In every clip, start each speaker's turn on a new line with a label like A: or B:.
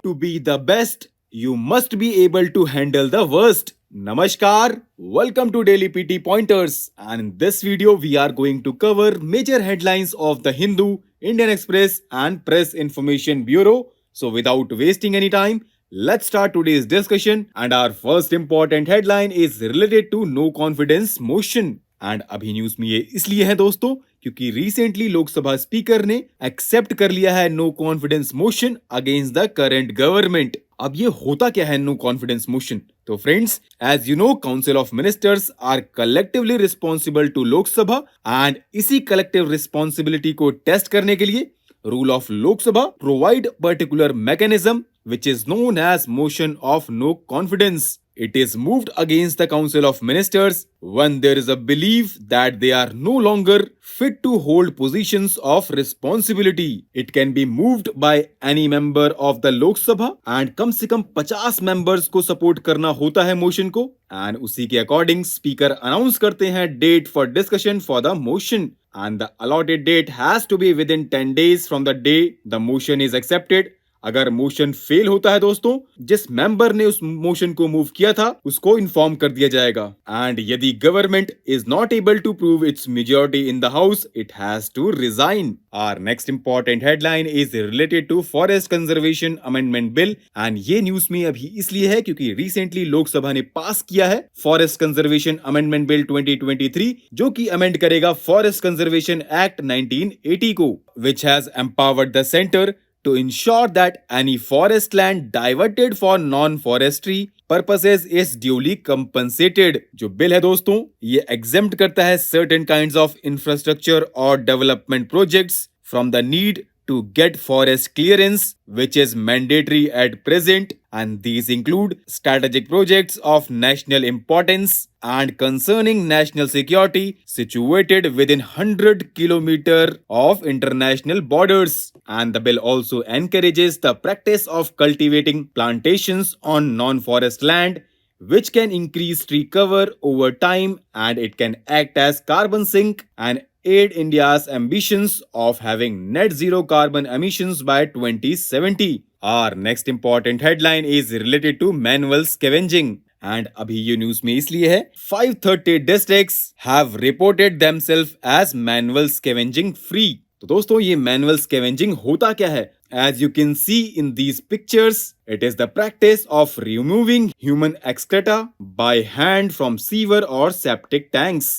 A: to be the best, you must be able to handle the worst. Namaskar, welcome to Daily PT Pointers, and in this video we are going to cover major headlines of the Hindu, Indian Express and Press Information Bureau. So without wasting any time, let's start today's discussion, and our first important headline is related to no confidence motion. And अभी news में ये इसलिए है दोस्तों क्योंकि recently Lok Sabha speaker ने accept कर लिया है no confidence motion against the current government. अब ये होता क्या है नो कॉन्फिडेंस मोशन? तो friends, as you know, council of ministers are collectively responsible to Lok Sabha, and इसी कलेक्टिव रिस्पॉन्सिबिलिटी को टेस्ट करने के लिए rule of Lok Sabha provide particular mechanism which is known as motion of no confidence. It is moved against the Council of Ministers when there is a belief that they are no longer fit to hold positions of responsibility. It can be moved by any member of the Lok Sabha and कम से कम 50 members को support करना होता है motion को, and उसी के according speaker announce करते हैं date for discussion for the motion, and the allotted date has to be within 10 days from the day the motion is accepted. अगर मोशन फेल होता है दोस्तों, जिस मेंबर ने उस मोशन को मूव किया था उसको इन्फॉर्म कर दिया जाएगा, एंड यदि government is not able to prove its majority in the house, it has to resign. Our next important headline is related to forest conservation amendment bill, and ये news में अभी इसलिए है क्योंकि रिसेंटली लोकसभा ने पास किया है फॉरेस्ट कंजर्वेशन अमेंडमेंट बिल 2023, जो कि अमेंड करेगा फॉरेस्ट कंजर्वेशन एक्ट 1980 को, which has empowered the centre to ensure that any forest land diverted for non-forestry purposes is duly compensated. जो बिल है दोस्तों, ये exempt करता है certain kinds of infrastructure or development projects from the need to get forest clearance, which is mandatory at present, and these include strategic projects of national importance and concerning national security situated within 100 km of international borders. And the bill also encourages the practice of cultivating plantations on non-forest land, which can increase tree cover over time, and it can act as carbon sink and aid India's ambitions of having net zero carbon emissions by 2070. Our next important headline is related to manual scavenging, and अभी ये news में इसलिए है 530 districts have reported themselves as manual scavenging free. तो दोस्तों, ये manual scavenging होता क्या है? As you can see in these pictures, it is the practice of removing human excreta by hand from sewer or septic tanks.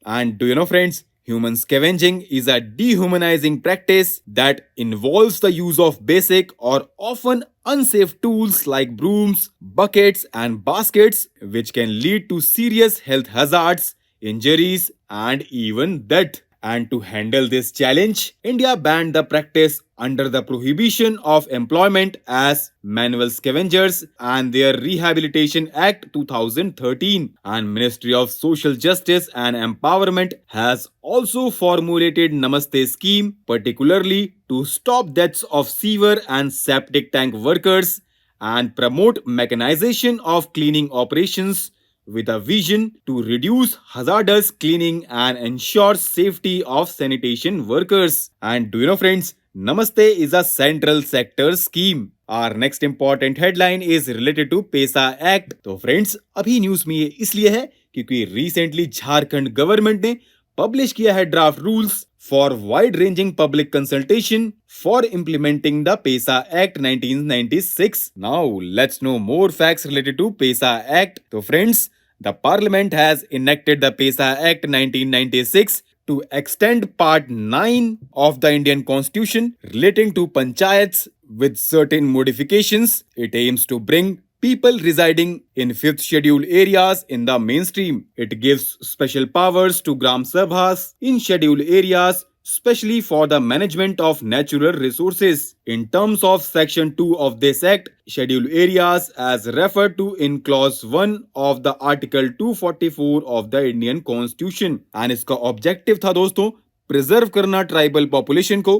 A: And do you know, friends, human scavenging is a dehumanizing practice that involves the use of basic or often unsafe tools like brooms, buckets and baskets, which can lead to serious health hazards, injuries and even death. And to handle this challenge, India banned the practice under the Prohibition of Employment as Manual Scavengers and their Rehabilitation Act 2013. And Ministry of Social Justice and Empowerment has also formulated Namaste Scheme, particularly to stop deaths of sewer and septic tank workers and promote mechanization of cleaning operations, with a vision to reduce hazardous cleaning and ensure safety of sanitation workers. And do you know, friends, Namaste is a central sector scheme. Our next important headline is related to PESA Act. तो friends, अभी news में ये इसलिए है क्योंकि recently Jharkhand government ने publish किया है draft rules for wide ranging public consultation for implementing the PESA Act 1996. Now let's know more facts related to PESA Act. तो friends, the Parliament has enacted the PESA Act 1996 to extend Part 9 of the Indian Constitution relating to panchayats with certain modifications. It aims to bring people residing in 5th scheduled areas in the mainstream. It gives special powers to Gram Sabhas in scheduled areas, especially for the management of natural resources. In terms of Section 2 of this Act, scheduled areas as referred to in Clause 1 of the Article 244 of the Indian Constitution. And इसका objective था दोस्तों, preserve करना tribal population को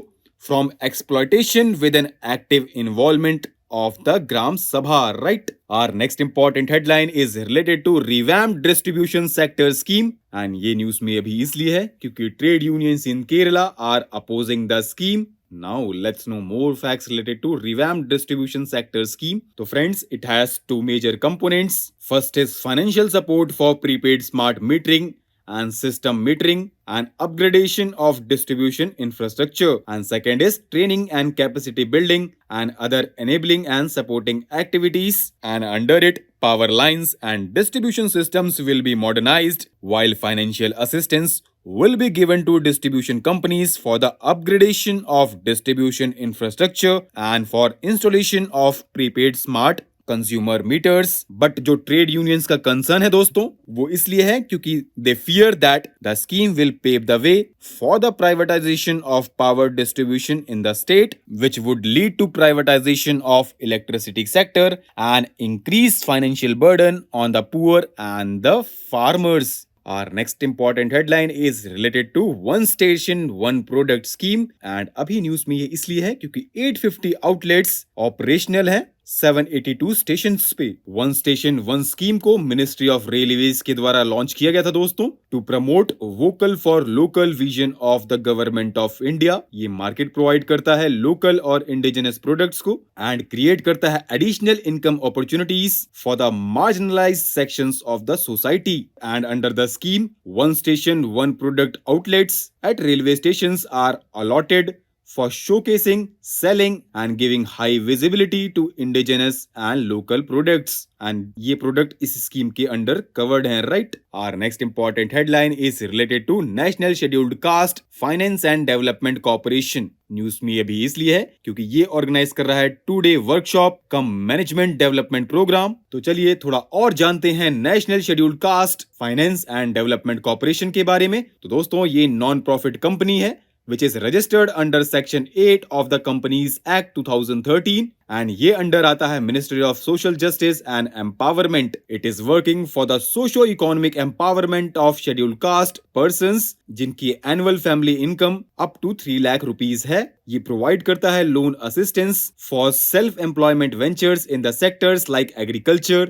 A: from exploitation with an active involvement of the Gram Sabha, right? Our next important headline is related to Revamped Distribution Sector Scheme, and ये news में अभी इसलिए है क्योंकि trade unions in Kerala are opposing the scheme Now let's know more facts related to revamped distribution sector scheme. So friends, it has two major components. First is financial support for prepaid smart metering and system metering and upgradation of distribution infrastructure, and second is training and capacity building and other enabling and supporting activities, and under it power lines and distribution systems will be modernized, while financial assistance will be given to distribution companies for the upgradation of distribution infrastructure and for installation of prepaid smart consumer meters. But जो trade unions का concern है दोस्तों, वो इसलिए है क्योंकि they fear that the scheme will pave the way for the privatisation of power distribution in the state, which would lead to privatisation of electricity sector and increase financial burden on the poor and the farmers. Our next important headline is related to one station one product scheme, and अभी news में ये इसलिए है क्योंकि 850 outlets operational है 782 station पे. One station one scheme को ministry of railways के द्वारा लॉन्च किया गया था दोस्तों, to promote vocal for local vision of the government of India. ये मार्केट प्रोवाइड करता है लोकल और इंडिजिनस प्रोडक्ट्स को एंड क्रिएट करता है additional income opportunities for the marginalised sections of the society. And under the scheme, one station, one product outlets at railway stations are allotted for showcasing, selling and giving high visibility to indigenous and local products. And ये product इस scheme के under covered हैं, right? Our next important headline is related to National Scheduled Caste Finance and Development Corporation. News में ये भी इसलिए है क्योंकि ये ऑर्गेनाइज कर रहा है 2-day वर्कशॉप कम मैनेजमेंट डेवलपमेंट प्रोग्राम. तो चलिए थोड़ा और जानते हैं national scheduled caste finance and development corporation के बारे में. तो दोस्तों, ये नॉन प्रॉफिट कंपनी है which is registered under section 8 of the Companies Act 2013 and ये under आता है Ministry of Social Justice and Empowerment. It is working for the socio-economic empowerment of scheduled caste persons जिनकी annual family income up to 3 lakh rupees है. ये provide करता है loan assistance for self-employment ventures in the sectors like agriculture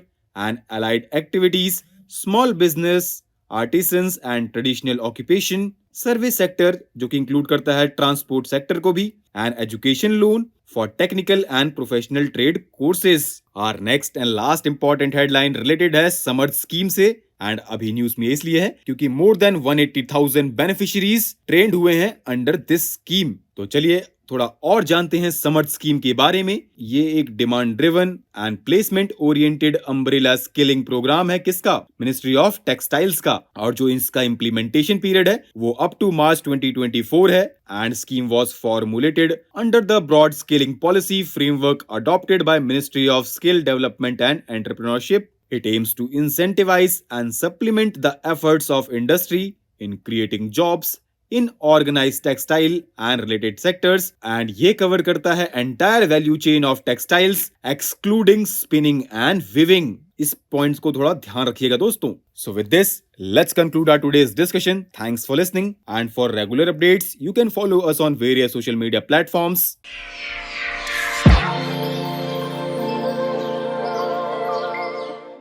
A: and allied activities, small business, artisans and traditional occupation, service sector जो कि include करता है transport sector को भी, and education loan for technical and professional trade courses. Our next and last important headline related है Samarth scheme से, and अभी news में इसलिए है क्योंकि मोर देन 180,000 बेनिफिशियरीज ट्रेंड हुए हैं अंडर दिस स्कीम. तो चलिए थोड़ा और जानते हैं समर्थ स्कीम के बारे में. ये एक demand driven and placement oriented umbrella skilling programme है. किसका? मिनिस्ट्री ऑफ टेक्सटाइल्स का. और जो इसका इम्प्लीमेंटेशन पीरियड है वो अप टू मार्च 2024 है. And scheme was formulated under the broad skilling policy framework adopted by ministry of skill development and entrepreneurship. It aims to incentivize and supplement the efforts of industry in creating jobs in organized textile and related sectors, and ये cover करता है entire value chain of textiles excluding spinning and weaving. इस points को थोड़ा ध्यान रखिएगा दोस्तों. So with this, let's conclude our today's discussion. Thanks for listening, and for regular updates, you can follow us on various social media platforms.